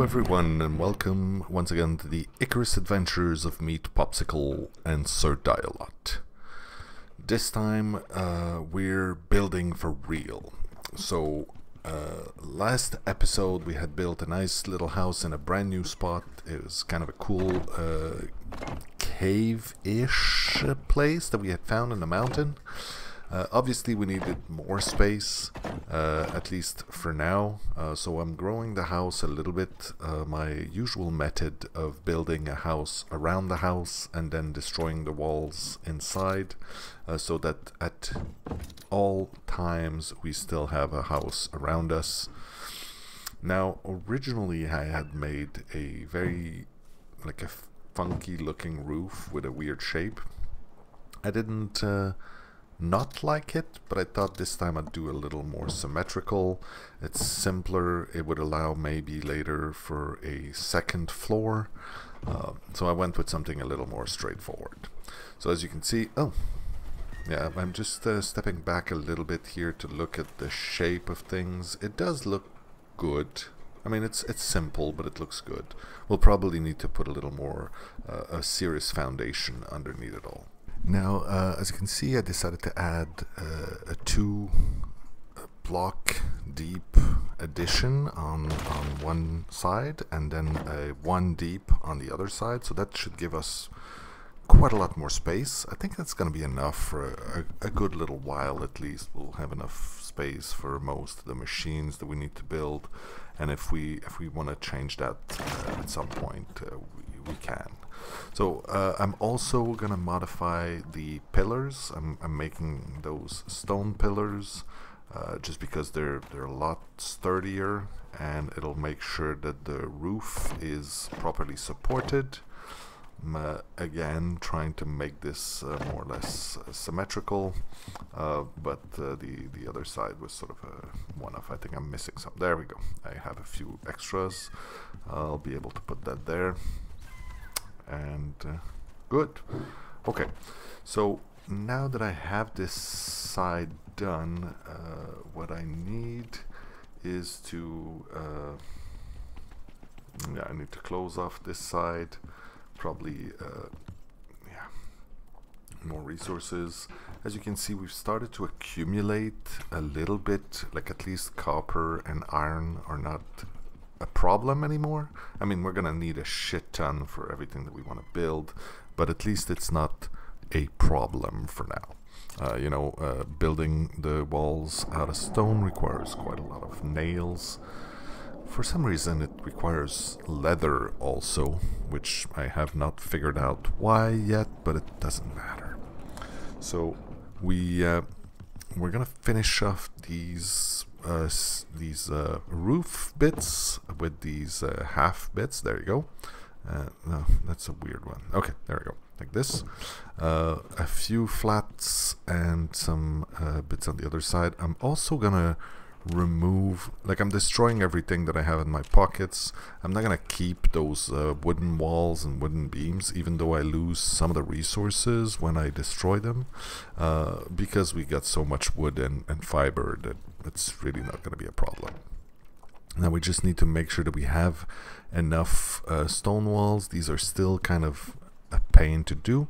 everyone, and welcome once again to the Icarus adventures of Meat Popsicle and Sir Dialot. This time we're building for real. So last episode we had built a nice little house in a brand new spot. It was kind of a cool cave-ish place that we had found in the mountain. Obviously we needed more space, at least for now, so I'm growing the house a little bit. My usual method of building a house around the house and then destroying the walls inside, so that at all times we still have a house around us. Now originally I had made a very like a funky looking roof with a weird shape. I didn't not like it, but I thought this time I'd do a little more symmetrical. It's simpler. It would allow maybe later for a second floor. So I went with something a little more straightforward. So as you can see, yeah, I'm just stepping back a little bit here to look at the shape of things. It does look good. I mean, it's simple, but it looks good. We'll probably need to put a little more a serious foundation underneath it all. Now, as you can see, I decided to add a 2 block deep addition on one side and then a 1 deep on the other side. So that should give us quite a lot more space. I think that's going to be enough for a good little while at least. We'll have enough space for most of the machines that we need to build. And if we want to change that at some point, we can. So I'm also gonna modify the pillars. I'm making those stone pillars just because they're a lot sturdier, and it'll make sure that the roof is properly supported. Again, trying to make this more or less symmetrical, but the other side was sort of a one-off. I think I'm missing some. There we go. I have a few extras. I'll be able to put that there. And good. Okay, so now that I have this side done, what I need is to yeah, I need to close off this side. Probably yeah, more resources. As you can see, we've started to accumulate a little bit, like at least copper and iron are not a problem anymore. I mean, we're gonna need a shit ton for everything that we want to build, but at least it's not a problem for now. You know, building the walls out of stone requires quite a lot of nails. For some reason it requires leather also, which I have not figured out why yet, but it doesn't matter. So we're gonna finish off these roof bits with these half bits. There you go. No, that's a weird one. Okay, there we go. Like this. A few flats and some bits on the other side. I'm also gonna remove, like, I'm destroying everything that I have in my pockets. I'm not gonna keep those wooden walls and wooden beams, even though I lose some of the resources when I destroy them, because we got so much wood and fiber that it's really not going to be a problem. Now we just need to make sure that we have enough stone walls. These are still kind of a pain to do.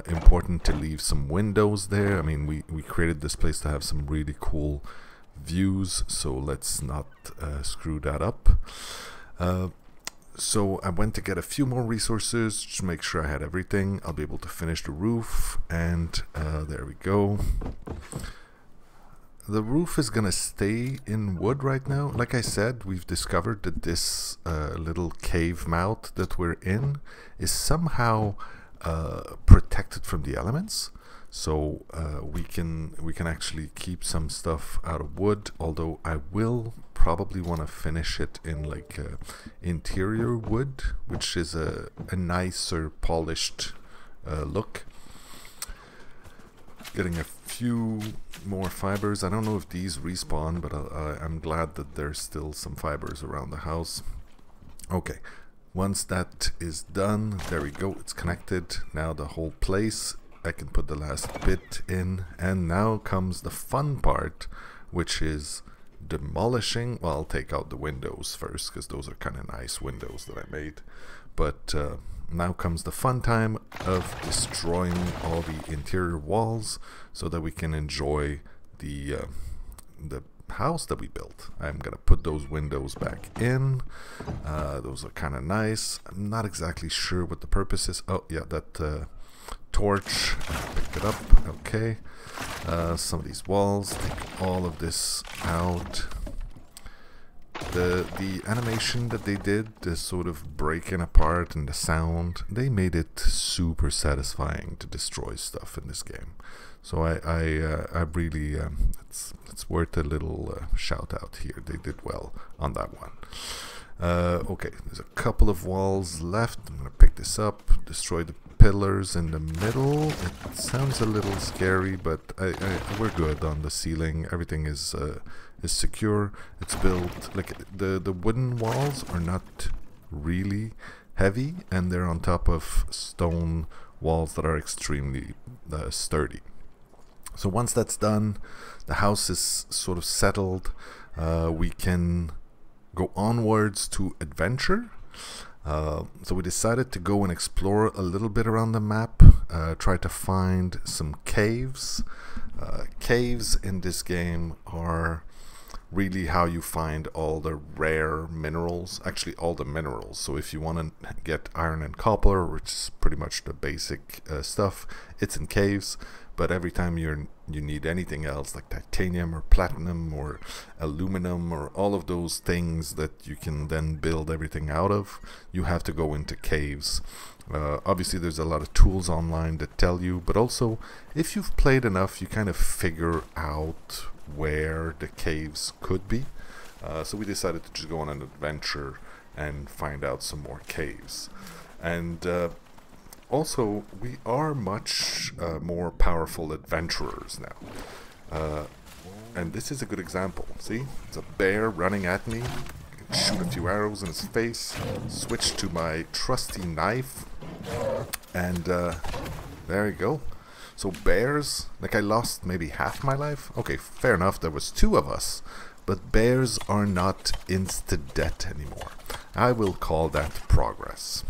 Important to leave some windows there. I mean, we created this place to have some really cool views, so let's not screw that up. So I went to get a few more resources to make sure I had everything. I'll be able to finish the roof, and there we go. The roof is gonna stay in wood right now. Like I said, we've discovered that this little cave mouth that we're in is somehow protected from the elements. So we can actually keep some stuff out of wood, although I will probably want to finish it in like interior wood, which is a nicer polished look. Getting a few more fibers. I don't know if these respawn, but I'm glad that there's still some fibers around the house. Okay, once that is done, there we go, it's connected. Now the whole place, I can put the last bit in, and now comes the fun part, which is demolishing. Well, I'll take out the windows first because those are kind of nice windows that I made. But now comes the fun time of destroying all the interior walls so that we can enjoy the house that we built. I'm gonna put those windows back in. Those are kind of nice. I'm not exactly sure what the purpose is. Oh yeah, that torch, I picked it up. Okay. Some of these walls, take all of this out. The animation that they did, the sort of breaking apart and the sound, they made it super satisfying to destroy stuff in this game. So I really, it's worth a little shout out here. They did well on that one. Okay, there's a couple of walls left. I'm gonna pick this up, destroy the pillars in the middle. It sounds a little scary, but we're good on the ceiling. Everything is secure. It's built like the wooden walls are not really heavy, and they're on top of stone walls that are extremely sturdy. So once that's done, the house is sort of settled. We can go onwards to adventure. So we decided to go and explore a little bit around the map, try to find some caves. Caves in this game are really how you find all the rare minerals, actually all the minerals. So if you want to get iron and copper, which is pretty much the basic stuff, it's in caves. But every time you need anything else like titanium or platinum or aluminum or all of those things that you can then build everything out of, you have to go into caves. Obviously there's a lot of tools online that tell you, but also if you've played enough, you kind of figure out where the caves could be. So we decided to just go on an adventure and find out some more caves. And also, we are much more powerful adventurers now. And this is a good example. See? It's a bear running at me. I can shoot a few arrows in his face. Switch to my trusty knife. And there you go. So bears, like I lost maybe half my life. Okay, fair enough, there was 2 of us. But bears are not insta-death anymore. I will call that progress.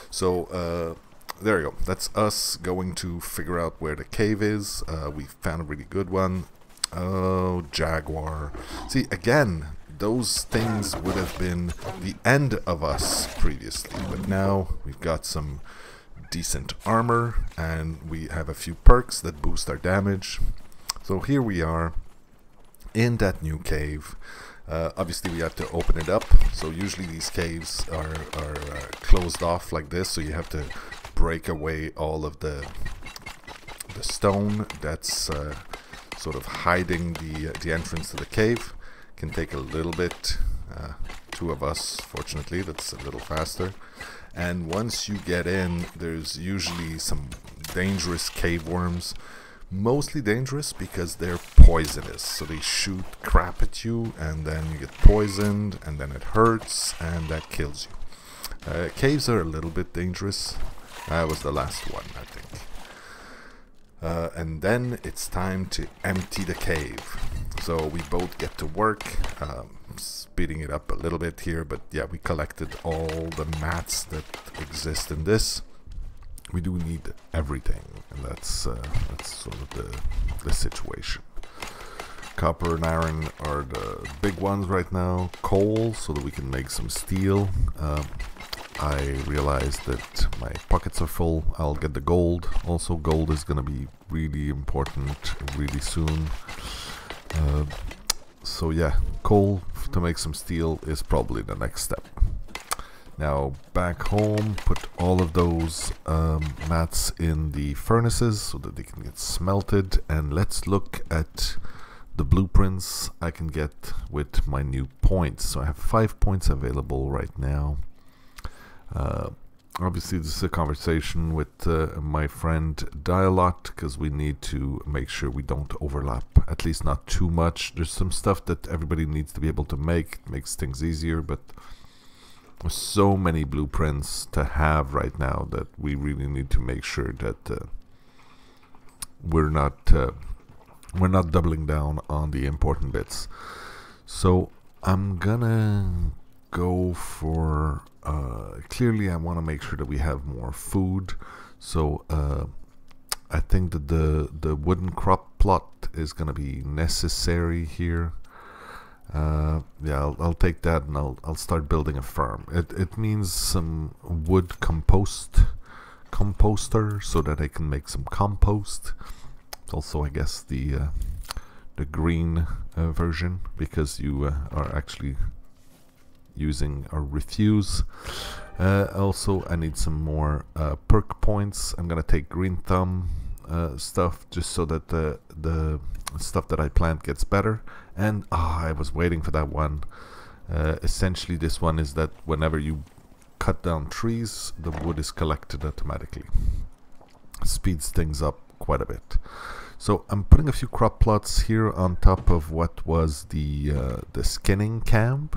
So, there you go. That's us going to figure out where the cave is. We found a really good one. Oh, jaguar. See, again, those things would have been the end of us previously. But now we've got some decent armor and we have a few perks that boost our damage. So here we are in that new cave. Obviously we have to open it up. So usually these caves are closed off like this. So you have to break away all of the stone that's sort of hiding the entrance to the cave. Can take a little bit. 2 of us, fortunately, that's a little faster. And once you get in, there's usually some dangerous cave worms. Mostly dangerous because they're poisonous. So they shoot crap at you and then you get poisoned and then it hurts and that kills you. Caves are a little bit dangerous. That was the last one, I think. And then it's time to empty the cave. So we both get to work, speeding it up a little bit here, but yeah, we collected all the mats that exist in this. We do need everything, and that's sort of the situation. Copper and iron are the big ones right now. Coal, so that we can make some steel. I realized that my pockets are full. I'll get the gold. Also, gold is going to be really important really soon. So yeah, coal to make some steel is probably the next step. Now back home, put all of those mats in the furnaces so that they can get smelted, and let's look at the blueprints I can get with my new points. So I have 5 points available right now. Obviously this is a conversation with my friend Dialot, because we need to make sure we don't overlap, at least not too much. There's some stuff that everybody needs to be able to make, it makes things easier, but there's so many blueprints to have right now that we really need to make sure that we're not doubling down on the important bits. So I'm gonna go for clearly I want to make sure that we have more food, so I think that the wooden crop plot is gonna be necessary here. Yeah, I'll take that, and I'll start building a farm. It means some wood composter, so that I can make some compost. Also, I guess the green version, because you are actually using a refuse. Also, I need some more perk points. I'm gonna take green thumb stuff, just so that the stuff that I plant gets better. And I was waiting for that one. Essentially, this one is that whenever you cut down trees, the wood is collected automatically. Speeds things up quite a bit. So I'm putting a few crop plots here on top of what was the skinning camp.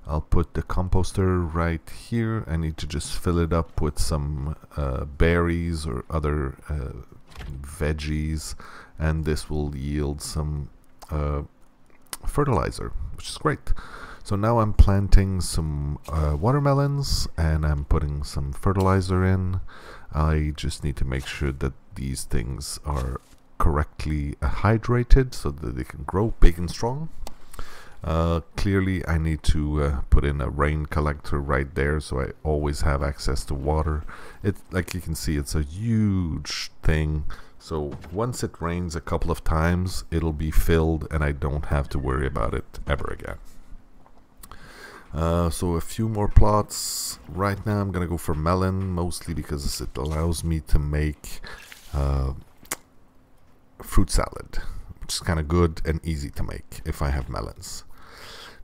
I'll put the composter right here. I need to just fill it up with some berries or other veggies, and this will yield some fertilizer, which is great. So now I'm planting some watermelons, and I'm putting some fertilizer in. I just need to make sure that these things are correctly hydrated so that they can grow big and strong. Clearly I need to put in a rain collector right there, so I always have access to water. Like you can see, it's a huge thing, so once it rains a couple of times, it'll be filled and I don't have to worry about it ever again. So a few more plots. Right now I'm gonna go for melon, mostly because it allows me to make fruit salad, which is kind of good and easy to make if I have melons.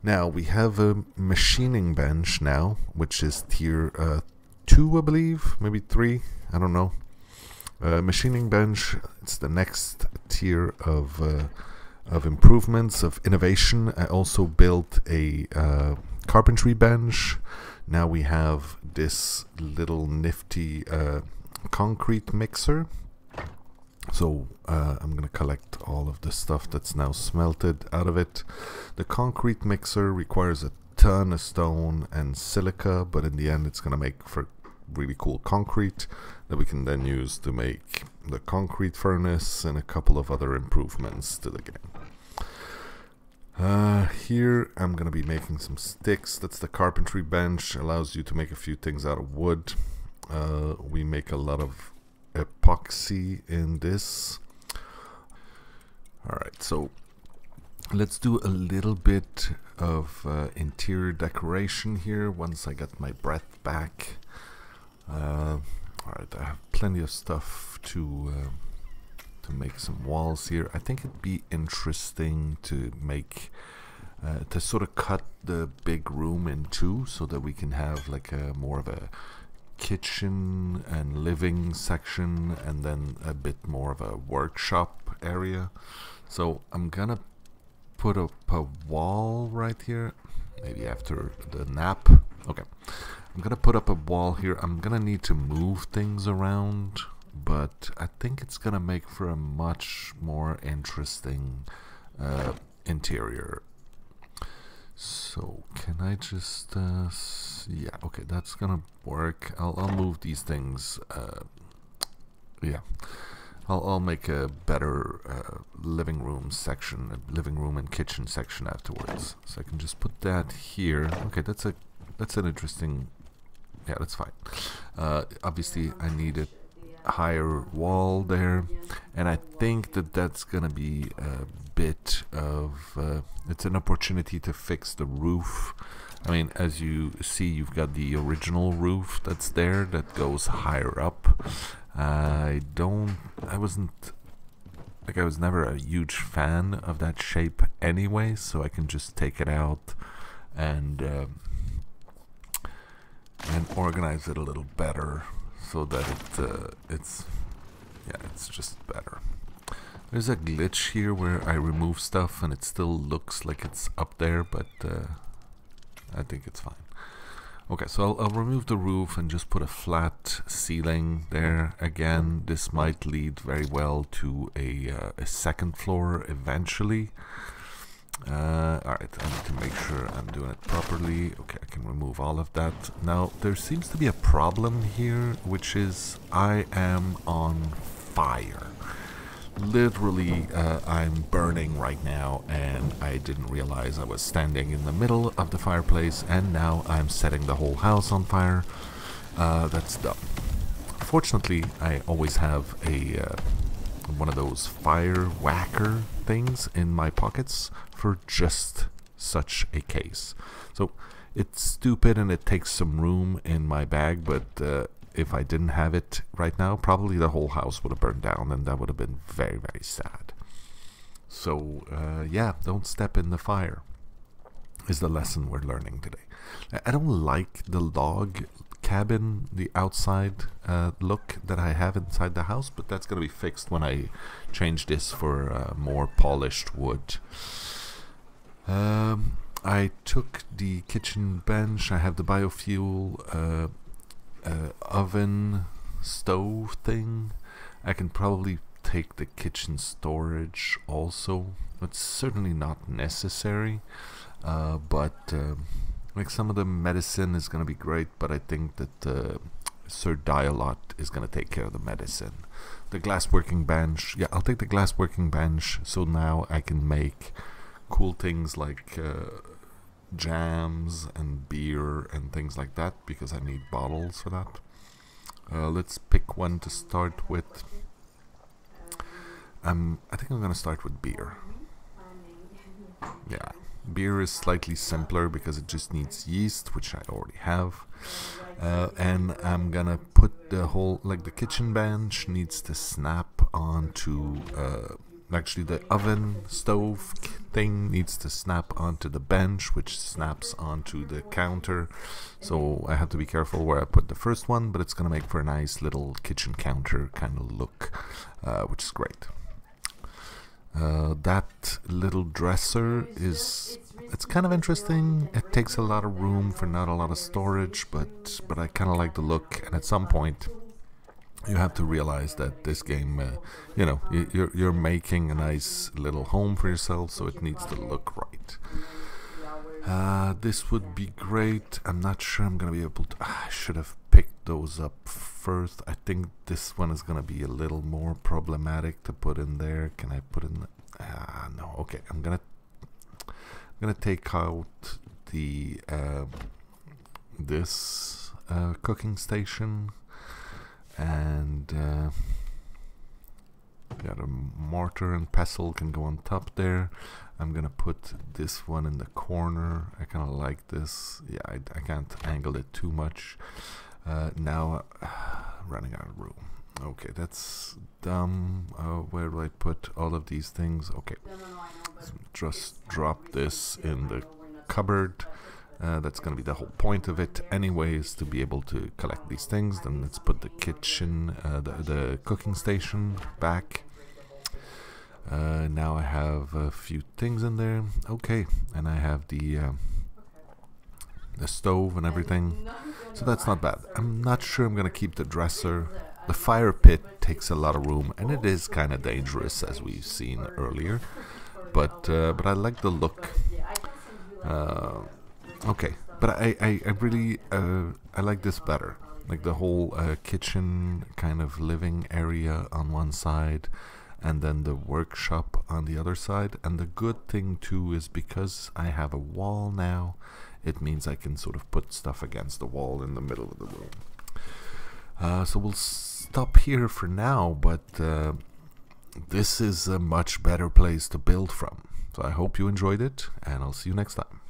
Now we have a machining bench now, which is tier 2, I believe, maybe 3, I don't know. Machining bench, it's the next tier of improvements, of innovation. I also built a carpentry bench. Now we have this little nifty concrete mixer. So I'm going to collect all of the stuff that's now smelted out of it. The concrete mixer requires a ton of stone and silica, but in the end it's going to make for really cool concrete that we can then use to make the concrete furnace and a couple of other improvements to the game. Here I'm going to be making some sticks. That's the carpentry bench. Allows you to make a few things out of wood. We make a lot of epoxy in this. Alright, so let's do a little bit of interior decoration here once I get my breath back. Alright, I have plenty of stuff to make some walls here. I think it'd be interesting to make to sort of cut the big room in two, so that we can have like a more of a kitchen and living section, and then a bit more of a workshop area. So I'm gonna put up a wall right here, maybe after the nap. Okay, I'm gonna put up a wall here. I'm gonna need to move things around, but I think it's gonna make for a much more interesting interior. So can I just yeah, okay, that's gonna work. I'll move these things. Yeah, I'll make a better living room section, a living room and kitchen section afterwards. So I can just put that here. Okay, that's an interesting. Yeah, that's fine. Obviously, I need a higher wall there, and I think that that's gonna be a bit of it's an opportunity to fix the roof. I mean, as you see, you've got the original roof that's there that goes higher up. I was never a huge fan of that shape anyway, so I can just take it out and organize it a little better, so that it's just better. There's a glitch here where I remove stuff and it still looks like it's up there, but I think it's fine. Okay, so I'll remove the roof and just put a flat ceiling there. Again, this might lead very well to a second floor eventually. Alright, I need to make sure I'm doing it properly. Okay, I can remove all of that. Now, there seems to be a problem here, which is I am on fire. Literally, I'm burning right now, and I didn't realize I was standing in the middle of the fireplace, and now I'm setting the whole house on fire. That's dumb. Fortunately, I always have a one of those fire whacker things in my pockets for just such a case. So it's stupid and it takes some room in my bag, but if I didn't have it right now, probably the whole house would have burned down, and that would have been very, very sad. So yeah, don't step in the fire is the lesson we're learning today. I don't like the log cabin, the outside look that I have inside the house, but that's going to be fixed when I change this for more polished wood. I took the kitchen bench. I have the biofuel oven stove thing. I can probably take the kitchen storage also. It's certainly not necessary, but like some of the medicine is going to be great, but I think that Sir Dialot is going to take care of the medicine. The glass working bench, yeah, I'll take the glass working bench, so now I can make cool things like jams and beer and things like that, because I need bottles for that. Let's pick one to start with. I think I'm going to start with beer. Yeah. Beer is slightly simpler because it just needs yeast, which I already have. And I'm gonna put the whole, like the kitchen bench needs to snap onto, actually the oven stove thing needs to snap onto the bench, which snaps onto the counter. So I have to be careful where I put the first one, but it's gonna make for a nice little kitchen counter kind of look, which is great. That little dresser it's kind of interesting. It takes a lot of room for not a lot of storage, but I kind of like the look. And at some point, you have to realize that this game, you know, you're making a nice little home for yourself, so it needs to look right. This would be great. I'm not sure I'm gonna be able to. I should have picked those up first. I think this one is gonna be a little more problematic to put in there. Can I put in? No. Okay, I'm gonna take out the this cooking station, and got a mortar and pestle can go on top there. I'm gonna put this one in the corner. I kind of like this. Yeah, I can't angle it too much. Now running out of room. Okay, that's dumb. Where do I put all of these things? Okay, just drop this in the cupboard. That's gonna be the whole point of it anyways, to be able to collect these things. Then let's put the kitchen, the cooking station back. Now I have a few things in there. Okay, and I have the stove and everything, so that's not bad. I'm not sure I'm gonna keep the dresser. The fire pit takes a lot of room, and it is kind of dangerous, as we've seen earlier. But I like the look. Okay, but I really I like this better. Like the whole kitchen kind of living area on one side, and then the workshop on the other side. And the good thing too is because I have a wall now, it means I can sort of put stuff against the wall in the middle of the room. So we'll stop here for now, but this is a much better place to build from. So I hope you enjoyed it, and I'll see you next time.